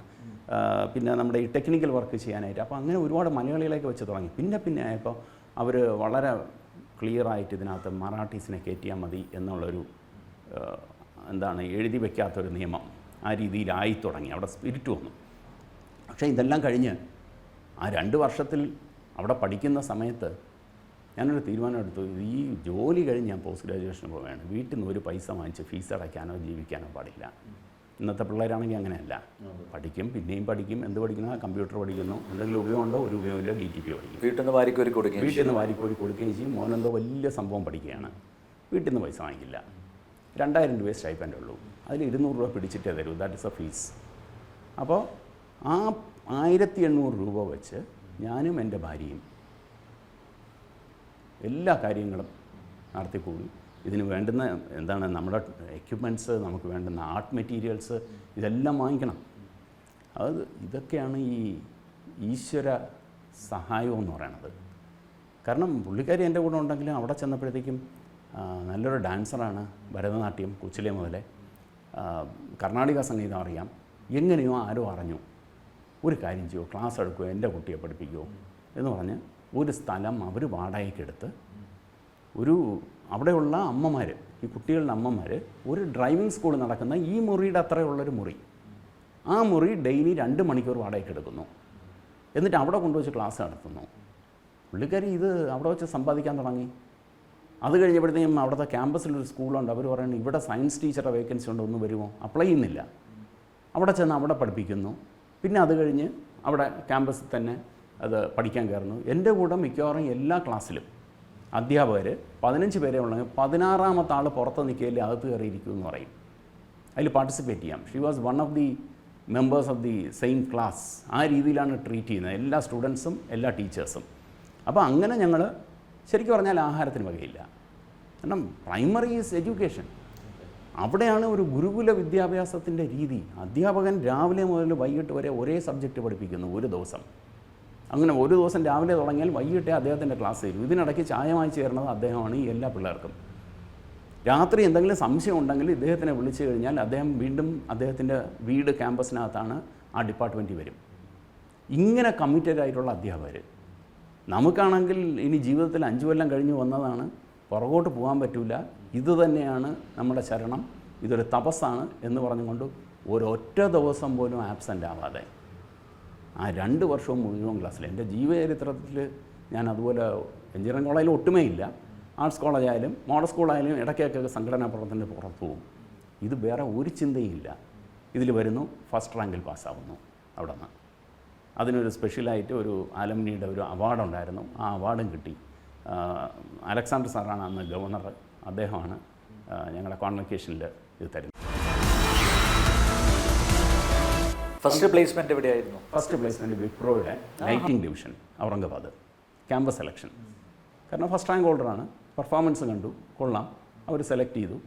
പിന്നെ നമ്മുടെ ഈ ടെക്നിക്കൽ വർക്ക് ചെയ്യാനായിട്ട്. അപ്പോൾ അങ്ങനെ ഒരുപാട് മലയാളികളെയൊക്കെ വെച്ച് തുടങ്ങി. പിന്നെ ആയപ്പോൾ അവർ വളരെ ക്ലിയറായിട്ട് ഇതിനകത്ത് മറാഠീസിനെ കയറ്റിയാൽ മതി എന്നുള്ളൊരു എഴുതി വയ്ക്കാത്തൊരു നിയമം ആ രീതിയിലായി തുടങ്ങി. അവിടെ സ്പിരിറ്റ് വന്നു. പക്ഷേ ഇതെല്ലാം കഴിഞ്ഞ് ആ 2 വർഷത്തിൽ അവിടെ പഠിക്കുന്ന സമയത്ത് ഞാനൊരു തീരുമാനം എടുത്തു. ഈ ജോലി കഴിഞ്ഞ് ഞാൻ പോസ്റ്റ് ഗ്രാജുവേഷന് പോവുകയാണ്. വീട്ടിൽ നിന്ന് ഒരു പൈസ വാങ്ങിച്ച് ഫീസ് അടയ്ക്കാനോ ജീവിക്കാനോ പാടില്ല. ഇന്നത്തെ പിള്ളേരാണെങ്കിൽ അങ്ങനെയല്ല, പഠിക്കും, പിന്നെയും പഠിക്കും. എന്ത് പഠിക്കുന്നു? കമ്പ്യൂട്ടർ പഠിക്കുന്നു, എന്തെങ്കിലും ഉപയോഗമുണ്ടോ? ഒരു ഉപയോഗമില്ല, DTP പഠിക്കും. വീട്ടിൽ നിന്ന് വാരിക്കോരി കൊടുക്കുകയും ചെയ്യും. മോനെന്തോ വലിയ സംഭവം പഠിക്കുകയാണ്. വീട്ടിൽ നിന്ന് പൈസ വാങ്ങിക്കില്ല. 2000 രൂപ സ്റ്റൈപ്പൻ്റ് ഉള്ളൂ. അതിൽ 200 രൂപ പിടിച്ചിട്ടേ തരൂ. That is A fees. അപ്പോൾ ആ 1800 രൂപ വെച്ച് ഞാനും എൻ്റെ ഭാര്യയും എല്ലാ കാര്യങ്ങളും നടത്തിക്കൂടി. ഇതിന് വേണ്ടുന്ന നമ്മുടെ എക്യുപ്മെൻറ്റ്സ്, നമുക്ക് വേണ്ടുന്ന ആർട്ട് മെറ്റീരിയൽസ് ഇതെല്ലാം വാങ്ങിക്കണം. ഇതൊക്കെയാണ് ഈ ഈശ്വര സഹായം എന്ന് പറയണത്. കാരണം പുള്ളിക്കാരി എൻ്റെ കൂടെ ഉണ്ടെങ്കിലും അവിടെ ചെന്നപ്പോഴത്തേക്കും നല്ലൊരു ഡാൻസറാണ്, ഭരതനാട്യം കൊച്ചിലെ മുതലേ, കർണാടക സംഗീതം അറിയാം. എങ്ങനെയോ ആരോ അറിഞ്ഞു, ഒരു കാര്യം ചെയ്യുമോ, ക്ലാസ് എടുക്കുമോ, എൻ്റെ കുട്ടിയെ പഠിപ്പിക്കുമോ എന്ന് പറഞ്ഞ് ഒരു സ്ഥലം അവർ വാടകയ്ക്കെടുത്ത് അവിടെയുള്ള അമ്മമാർ, ഈ കുട്ടികളുടെ അമ്മമാർ, ഒരു ഡ്രൈവിംഗ് സ്കൂൾ നടക്കുന്ന ഈ മുറിയുടെ അത്രയുള്ളൊരു മുറി, ആ മുറി ഡെയിലി 2 മണിക്കൂർ വാടകയ്ക്കെടുക്കുന്നു. എന്നിട്ട് അവിടെ കൊണ്ടുവച്ച് ക്ലാസ് നടത്തുന്നു. പുള്ളിക്കാരി ഇത് അവിടെ വെച്ച് സമ്പാദിക്കാൻ തുടങ്ങി. അത് കഴിഞ്ഞപ്പോഴത്തേക്കും അവിടുത്തെ ക്യാമ്പസിലൊരു സ്കൂളുണ്ട്. അവർ പറയുന്നത് ഇവിടെ സയൻസ് ടീച്ചറുടെ വേക്കൻസി ഉണ്ട്, ഒന്ന് വരുമോ? അപ്ലൈ ചെയ്യുന്നില്ല. അവിടെ ചെന്ന് അവിടെ പഠിപ്പിക്കുന്നു. പിന്നെ അത് കഴിഞ്ഞ് അവിടെ ക്യാമ്പസിൽ തന്നെ അത് പഠിക്കാൻ കയറുന്നു. എൻ്റെ കൂടെ മിക്കവാറും എല്ലാ ക്ലാസ്സിലും അധ്യാപകർ 15 പേരെ ഉണ്ടെങ്കിൽ 16ാമത്തെ ആൾ പുറത്ത് നിൽക്കുകയല്ലേ അകത്ത് കയറിയിരിക്കും എന്ന് പറയും. അതിൽ പാർട്ടിസിപ്പേറ്റ് ചെയ്യാം. She was one of the members of the same class. ആ രീതിയിലാണ് ട്രീറ്റ് ചെയ്യുന്നത് എല്ലാ സ്റ്റുഡൻസും എല്ലാ ടീച്ചേഴ്സും. അപ്പോൾ അങ്ങനെ ഞങ്ങൾ ശരിക്കും പറഞ്ഞാൽ ആഹാരത്തിന് വകയില്ല. കാരണം പ്രൈമറി ഈസ് എഡ്യൂക്കേഷൻ. അവിടെയാണ് ഒരു ഗുരുകുല വിദ്യാഭ്യാസത്തിൻ്റെ രീതി. അധ്യാപകൻ രാവിലെ മുതൽ വൈകിട്ട് വരെ ഒരേ സബ്ജക്റ്റ് പഠിപ്പിക്കുന്നു ഒരു ദിവസം. അങ്ങനെ ഒരു ദിവസം രാവിലെ തുടങ്ങിയാൽ വൈകിട്ടേ അദ്ദേഹത്തിൻ്റെ ക്ലാസ് തരും. ഇതിനിടയ്ക്ക് ചായ വാങ്ങിച്ച് തരുന്നത് അദ്ദേഹമാണ് ഈ എല്ലാ പിള്ളേർക്കും. രാത്രി എന്തെങ്കിലും സംശയം ഉണ്ടെങ്കിൽ ഇദ്ദേഹത്തിനെ വിളിച്ചു കഴിഞ്ഞാൽ അദ്ദേഹം വീണ്ടും അദ്ദേഹത്തിൻ്റെ വീട് ക്യാമ്പസിനകത്താണ്, ആ ഡിപ്പാർട്ട്മെൻറ്റിൽ വരും. ഇങ്ങനെ കമ്മിറ്റഡ് ആയിട്ടുള്ള അധ്യാപകർ. നമുക്കാണെങ്കിൽ ഇനി ജീവിതത്തിൽ 5 കൊല്ലം കഴിഞ്ഞ് വന്നതാണ്, പുറകോട്ട് പോകാൻ പറ്റില്ല, ഇത് തന്നെയാണ് നമ്മുടെ ശരണം, ഇതൊരു തപസ്സാണ് എന്ന് പറഞ്ഞുകൊണ്ട് ഒരൊറ്റ ദിവസം പോലും ആബ്സെൻ്റ് ആവാതെ ആ 2 വർഷവും മുഴുവൻ ക്ലാസ്സിൽ. എൻ്റെ ജീവചരിത്രത്തിൽ ഞാൻ അതുപോലെ എഞ്ചിനീയറിംഗ് കോളേജിൽ ഒട്ടുമേ ഇല്ല. ആർട്സ് കോളേജായാലും മോഡൽ സ്കൂളായാലും ഇടയ്ക്കൊക്കെ സംഘടനാ പ്രവർത്തനത്തിന് പുറത്ത് പോകും. ഇത് വേറെ ഒരു ചിന്തയും ഇല്ല. ഇതിൽ വരുന്നു, ഫസ്റ്റ് റാങ്കിൽ പാസ്സാവുന്നു. അവിടെ നിന്ന് അതിനൊരു സ്പെഷ്യലായിട്ട് ഒരു ആലംനിയുടെ ഒരു അവാർഡുണ്ടായിരുന്നു. ആ അവാർഡും കിട്ടി. അലക്സാണ്ടർ സാറാണ് അന്ന് ഗവർണർ. അദ്ദേഹമാണ് ഞങ്ങളുടെ കോൺവക്കേഷനിൽ ഇത് തരുന്നത്. ഫസ്റ്റ് പ്ലേസ്മെൻറ്റ് എവിടെയായിരുന്നു? ഫസ്റ്റ് പ്ലേസ്മെൻറ്റ് വിപ്രോയുടെ lighting division, Aurangabad. Campus selection. കാരണം ഫസ്റ്റ് റാങ്ക് ഹോൾഡറാണ്. പെർഫോമൻസ് കണ്ടു, കൊള്ളാം, അവർ സെലക്ട് ചെയ്തു.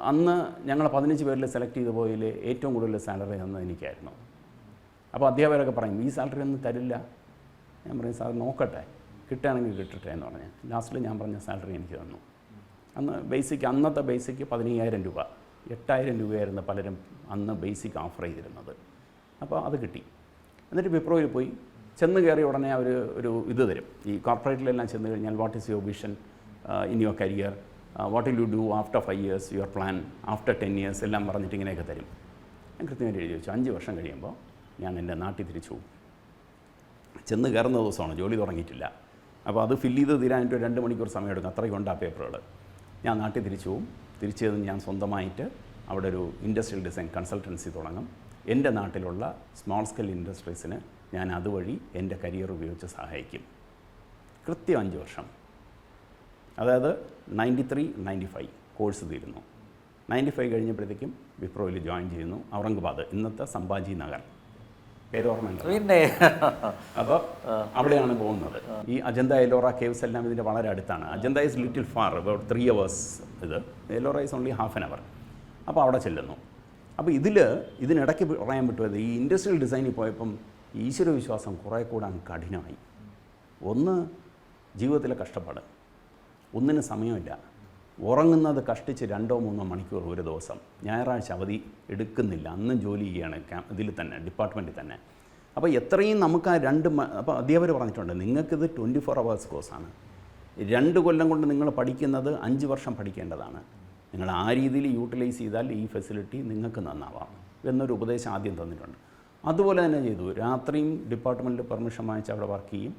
അന്ന് ഞങ്ങൾ 15 പേരിൽ സെലക്ട് ചെയ്ത് പോയതിൽ ഏറ്റവും കൂടുതൽ സാലറി തന്നത് എനിക്കായിരുന്നു. അപ്പോൾ അധ്യാപകരൊക്കെ പറയും, ഈ സാലറി ഒന്നും തരില്ല. ഞാൻ പറയും, സാർ നോക്കട്ടെ, കിട്ടുകയാണെങ്കിൽ കിട്ടട്ടെ എന്ന് പറഞ്ഞ് ലാസ്റ്റിൽ ഞാൻ പറഞ്ഞ സാലറി എനിക്ക് തന്നു. അന്ന് അന്നത്തെ ബേസിക്ക് 15,000 രൂപ, 8,000 രൂപയായിരുന്നു പലരും അന്ന് ബേസിക് ഓഫർ ചെയ്തിരുന്നത്. അപ്പോൾ അത് കിട്ടി. എന്നിട്ട് വിപ്രോയിൽ പോയി ചെന്ന് കയറി ഉടനെ അവർ ഇത് തരും. ഈ കോർപ്പറേറ്റിലെല്ലാം ചെന്ന് കഴിഞ്ഞാൽ what is your vision in your career, what will you do after 5 years, your plan after 10 years എല്ലാം പറഞ്ഞിട്ട് ഇങ്ങനെയൊക്കെ തരും. ഞാൻ കൃത്യമായിട്ട് എഴുതി വെച്ചു. 5 വർഷം കഴിയുമ്പോൾ ഞാൻ എൻ്റെ നാട്ടിൽ തിരിച്ചു പോകും. ചെന്ന് കയറുന്ന ദിവസമാണ്, ജോലി തുടങ്ങിയിട്ടില്ല. അപ്പോൾ അത് ഫില്ല് ചെയ്ത് തീരാനായിട്ട് 2 മണിക്കൂർ സമയമെടുക്കും. അത്രയും ഉണ്ട് ആ പേപ്പറുകൾ. ഞാൻ നാട്ടിൽ തിരിച്ചു പോകും. തിരിച്ചു ചെന്ന് ഞാൻ സ്വന്തമായിട്ട് അവിടെ ഒരു ഇൻഡസ്ട്രിയൽ ഡിസൈൻ കൺസൾട്ടൻസി തുടങ്ങും. എൻ്റെ നാട്ടിലുള്ള സ്മോൾ സ്കെയിൽ ഇൻഡസ്ട്രീസിന് ഞാൻ അതുവഴി എൻ്റെ കരിയർ ഉപയോഗിച്ച് സഹായിക്കും. കൃത്യം 5 വർഷം. അതായത് 93-95 കോഴ്സ് തീരുന്നു. 95 കഴിഞ്ഞപ്പോഴത്തേക്കും വിപ്രോയിൽ ജോയിൻ ചെയ്യുന്നു. ഔറംഗാബാദ്, ഇന്നത്തെ സംഭാജി നഗർ, പേരോർമ്മ. പിന്നെ അപ്പോൾ അവിടെയാണ് പോകുന്നത്. ഈ അജന്ത എലോറ കേവ്സ് എല്ലാം ഇതിൻ്റെ വളരെ അടുത്താണ്. Ajanta is little far, about 3 hours. Ellora is only ½ an hour. അപ്പോൾ അവിടെ ചെല്ലുന്നു. അപ്പോൾ ഇതിനിടയ്ക്ക് പറയാൻ പറ്റുമത്, ഈ ഇൻഡസ്ട്രിയൽ ഡിസൈനിൽ പോയപ്പം ഈശ്വരവിശ്വാസം കുറേ കൂടാൻ കഠിനമായി. ഒന്ന്, ജീവിതത്തിലെ കഷ്ടപ്പാട്, ഒന്നിന് സമയമില്ല. ഉറങ്ങുന്നത് കഷ്ടിച്ച് 2-3 മണിക്കൂർ ഒരു ദിവസം. ഞായറാഴ്ച അവധി എടുക്കുന്നില്ല, അന്നും ജോലി ചെയ്യുകയാണ് ഇതിൽ തന്നെ, ഡിപ്പാർട്ട്മെൻറ്റിൽ തന്നെ. അപ്പോൾ എത്രയും നമുക്ക് ആ അപ്പോൾ അധ്യാപകർ പറഞ്ഞിട്ടുണ്ട്, നിങ്ങൾക്കിത് 24 hours കോഴ്സാണ്. 2 കൊല്ലം കൊണ്ട് നിങ്ങൾ പഠിക്കുന്നത് 5 വർഷം പഠിക്കേണ്ടതാണ്. നിങ്ങൾ ആ രീതിയിൽ യൂട്ടിലൈസ് ചെയ്താൽ ഈ ഫെസിലിറ്റി നിങ്ങൾക്ക് നന്നാവാം എന്നൊരു ഉപദേശം ആദ്യം തന്നിട്ടുണ്ട്. അതുപോലെ തന്നെ ചെയ്തു. രാത്രിയും ഡിപ്പാർട്ട്മെൻറ്റിൽ പെർമിഷൻ വാങ്ങിച്ച് അവിടെ വർക്ക് ചെയ്യും.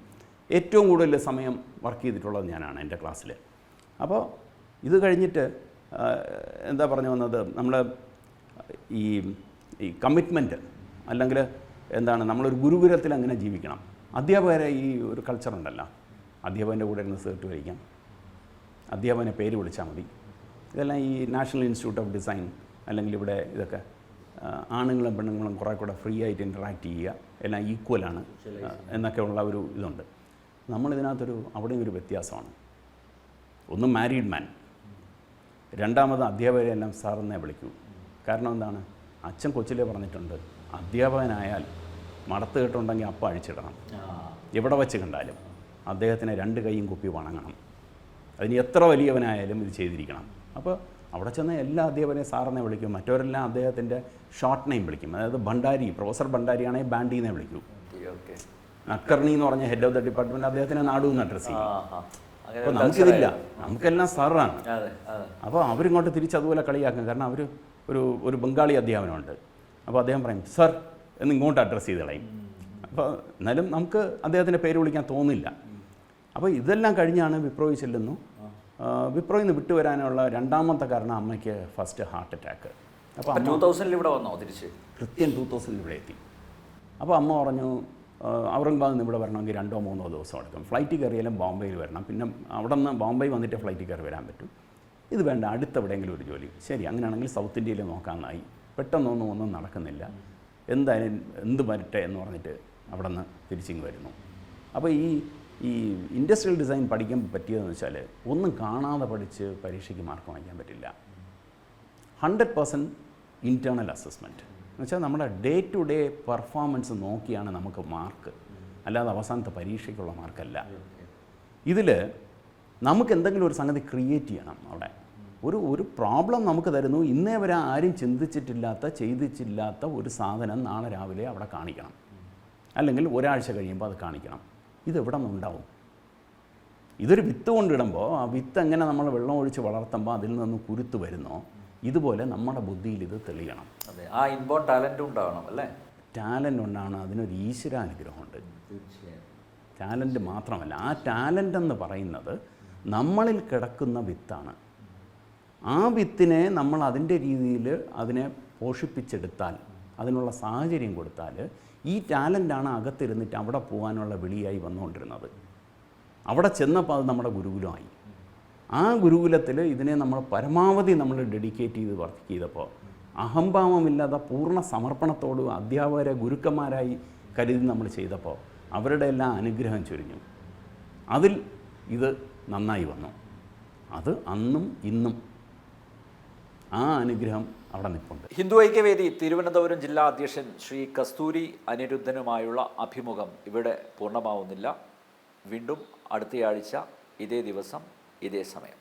ഏറ്റവും കൂടുതൽ സമയം വർക്ക് ചെയ്തിട്ടുള്ളത് ഞാനാണ് എൻ്റെ ക്ലാസ്സിൽ. അപ്പോൾ ഇത് കഴിഞ്ഞിട്ട് എന്താ പറഞ്ഞു വന്നത്, നമ്മൾ ഈ കമ്മിറ്റ്മെൻറ്റ്, അല്ലെങ്കിൽ എന്താണ്, നമ്മളൊരു ഗുരുകുലത്തിൽ അങ്ങനെ ജീവിക്കണം. അധ്യാപകരെ ഈ ഒരു കൾച്ചറുണ്ടല്ലോ, അധ്യാപകൻ്റെ കൂടെ ഇരുന്ന് സേർട്ട് വഹിക്കാം, അധ്യാപകനെ പേര് വിളിച്ചാൽ മതി. ഇതെല്ലാം ഈ നാഷണൽ ഇൻസ്റ്റിറ്റ്യൂട്ട് ഓഫ് ഡിസൈൻ അല്ലെങ്കിൽ ഇവിടെ ഇതൊക്കെ ആണുങ്ങളും പെണ്ണുങ്ങളും കുറേ കൂടെ ഫ്രീ ആയിട്ട് ഇൻറ്ററാക്ട് ചെയ്യുക, എല്ലാം ഈക്വലാണ് എന്നൊക്കെ ഉള്ള ഒരു ഇതുണ്ട്. അവിടെയും ഒരു വ്യത്യാസമാണ്. ഒന്ന് മാരീഡ് മാൻ, രണ്ടാമത് അധ്യാപകരെ എല്ലാം സാറെന്നേ വിളിക്കൂ. കാരണം എന്താണ്, അച്ഛൻ കൊച്ചിലെ പറഞ്ഞിട്ടുണ്ട്, അധ്യാപകനായാൽ മടത്ത് കെട്ടുണ്ടെങ്കിൽ അപ്പം അഴിച്ചിടണം. എവിടെ വെച്ച് കണ്ടാലും അദ്ദേഹത്തിന് 2 കൈയും കുപ്പി വണങ്ങണം. അതിന് എത്ര വലിയവനായാലും ഇത് ചെയ്തിരിക്കണം. അപ്പോൾ അവിടെ ചെന്ന് എല്ലാ അധ്യാപകരെയും സാറെന്നെ വിളിക്കും. മറ്റവരെല്ലാം അദ്ദേഹത്തിൻ്റെ ഷോർട്ട് നെയിം വിളിക്കും. അതായത് ഭണ്ഡാരി, പ്രൊഫസർ ഭണ്ഡാരിയാണെങ്കിൽ ബാൻഡിനെ വിളിക്കൂ. നക്കർണി എന്ന് പറഞ്ഞ ഹെഡ് ഓഫ് ദ ഡിപ്പാർട്ട്മെൻറ്റ് അദ്ദേഹത്തിനെ നാടു എന്ന് അഡ്രസ്സ് ചെയ്യും. അപ്പോൾ നമുക്കിതില്ല, നമുക്കെല്ലാം സാറാണ്. അപ്പോൾ അവരിങ്ങോട്ട് തിരിച്ചതുപോലെ കളിയാക്കും. കാരണം അവർ ഒരു ബംഗാളി അധ്യാപനമുണ്ട്. അപ്പോൾ അദ്ദേഹം പറയും സർ എന്ന് ഇങ്ങോട്ട് അഡ്രസ്സ് ചെയ്ത് കളയും. അപ്പോൾ എന്നാലും നമുക്ക് അദ്ദേഹത്തിൻ്റെ പേര് വിളിക്കാൻ തോന്നില്ല. അപ്പോൾ ഇതെല്ലാം കഴിഞ്ഞാണ് വിപ്രോയിൽ ചെല്ലുന്നു. വിപ്രോയിൽ നിന്ന് വിട്ടുവരാനുള്ള രണ്ടാമത്തെ കാരണം അമ്മയ്ക്ക് ഫസ്റ്റ് ഹാർട്ട് അറ്റാക്ക്. അപ്പോൾ 2000 ഇവിടെ വന്നോ തിരിച്ച്? കൃത്യം 2000 ഇവിടെ എത്തി. അപ്പോൾ അമ്മ പറഞ്ഞു, ഔറംഗാബാദിൽ നിന്ന് ഇവിടെ വരണമെങ്കിൽ 2-3 ദിവസം എടുക്കും. ഫ്ലൈറ്റ് കയറിയാലും ബോംബെയിൽ വരണം. പിന്നെ അവിടെ നിന്ന് ബോംബെ വന്നിട്ട് ഫ്ലൈറ്റ് കയറി വരാൻ പറ്റും. ഇത് വേണ്ട, അടുത്തെവിടെയെങ്കിലും ഒരു ജോലി. ശരി, അങ്ങനെയാണെങ്കിൽ സൗത്ത് ഇന്ത്യയിൽ നോക്കാമെന്നായി. പെട്ടെന്നൊന്നും നടക്കുന്നില്ല. എന്തായാലും എന്ത് വരട്ടെ എന്ന് പറഞ്ഞിട്ട് അവിടെ നിന്ന് തിരിച്ചിങ്ങ് വരുന്നു. അപ്പോൾ ഈ ഇൻഡസ്ട്രിയൽ ഡിസൈൻ പഠിക്കാൻ പറ്റിയതെന്ന് വെച്ചാൽ, ഒന്നും കാണാതെ പഠിച്ച് പരീക്ഷയ്ക്ക് മാർക്ക് വാങ്ങിക്കാൻ പറ്റില്ല. 100% ഇൻറ്റേർണൽ അസസ്മെൻറ്റ് എന്ന് വെച്ചാൽ നമ്മുടെ ഡേ ടു ഡേ പെർഫോമൻസ് നോക്കിയാണ് നമുക്ക് മാർക്ക്, അല്ലാതെ അവസാനത്തെ പരീക്ഷയ്ക്കുള്ള മാർക്കല്ല. ഇതിൽ നമുക്ക് എന്തെങ്കിലും ഒരു സംഗതി ക്രിയേറ്റ് ചെയ്യണം. അവിടെ ഒരു പ്രോബ്ലം നമുക്ക് തരുന്നു, ഇന്നേ വരെ ആരും ചെയ്തിട്ടില്ലാത്ത ഒരു സാധനം നാളെ രാവിലെ അവിടെ കാണിക്കണം, അല്ലെങ്കിൽ ഒരാഴ്ച കഴിയുമ്പോൾ അത് കാണിക്കണം. ഇതെവിടെ നിന്നുണ്ടാവും? ഇതൊരു വിത്ത് കൊണ്ടിടുമ്പോൾ ആ വിത്ത് എങ്ങനെ നമ്മൾ വെള്ളം ഒഴിച്ച് വളർത്തുമ്പോൾ അതിൽ നിന്ന് കുരുത്ത് വരുന്നോ, ഇതുപോലെ നമ്മുടെ ബുദ്ധിയിൽ ഇത് തെളിയണം. അതെ, ആ ഇൻബോൺ ടാലൻറ്റും ഉണ്ടാവണം അല്ലേ? ടാലൻ്റ് കൊണ്ടാണ്, അതിനൊരു ഈശ്വരാനുഗ്രഹമുണ്ട്. തീർച്ചയായും. ടാലൻ്റ് മാത്രമല്ല, ആ ടാലൻ്റ് എന്ന് പറയുന്നത് നമ്മളിൽ കിടക്കുന്ന വിത്താണ്. ആ വിത്തിനെ നമ്മൾ അതിൻ്റെ രീതിയിൽ അതിനെ പോഷിപ്പിച്ചെടുത്താൽ, അതിനുള്ള സാഹചര്യം കൊടുത്താൽ, ഈ ടാലൻ്റാണ് അകത്തിരുന്നിട്ട് അവിടെ പോകാനുള്ള വിളിയായി വന്നുകൊണ്ടിരുന്നത്. അവിടെ ചെന്നപ്പോൾ അത് നമ്മുടെ ഗുരുകുലമായി. ആ ഗുരുകുലത്തിൽ ഇതിനെ നമ്മൾ പരമാവധി നമ്മൾ ഡെഡിക്കേറ്റ് ചെയ്ത് വർക്ക് ചെയ്തപ്പോൾ, അഹംഭാവമില്ലാതെ പൂർണ്ണ സമർപ്പണത്തോടും അധ്യാപകരെ ഗുരുക്കന്മാരായി കരുതി നമ്മൾ ചെയ്തപ്പോൾ അവരുടെ എല്ലാം അനുഗ്രഹം ചൊരിഞ്ഞു. അതിൽ ഇത് നന്നായി വന്നു. അത് അന്നും ഇന്നും ആ അനുഗ്രഹം അവിടെ നിൽപ്പുണ്ട്. ഹിന്ദു ഐക്യവേദി തിരുവനന്തപുരം ജില്ലാ അധ്യക്ഷൻ ശ്രീ കസ്തൂരി അനിരുദ്ധനുമായുള്ള അഭിമുഖം ഇവിടെ പൂർണ്ണമാവുന്നില്ല. വീണ്ടും അടുത്തയാഴ്ച ഇതേ ദിവസം ഇതേ സമയം.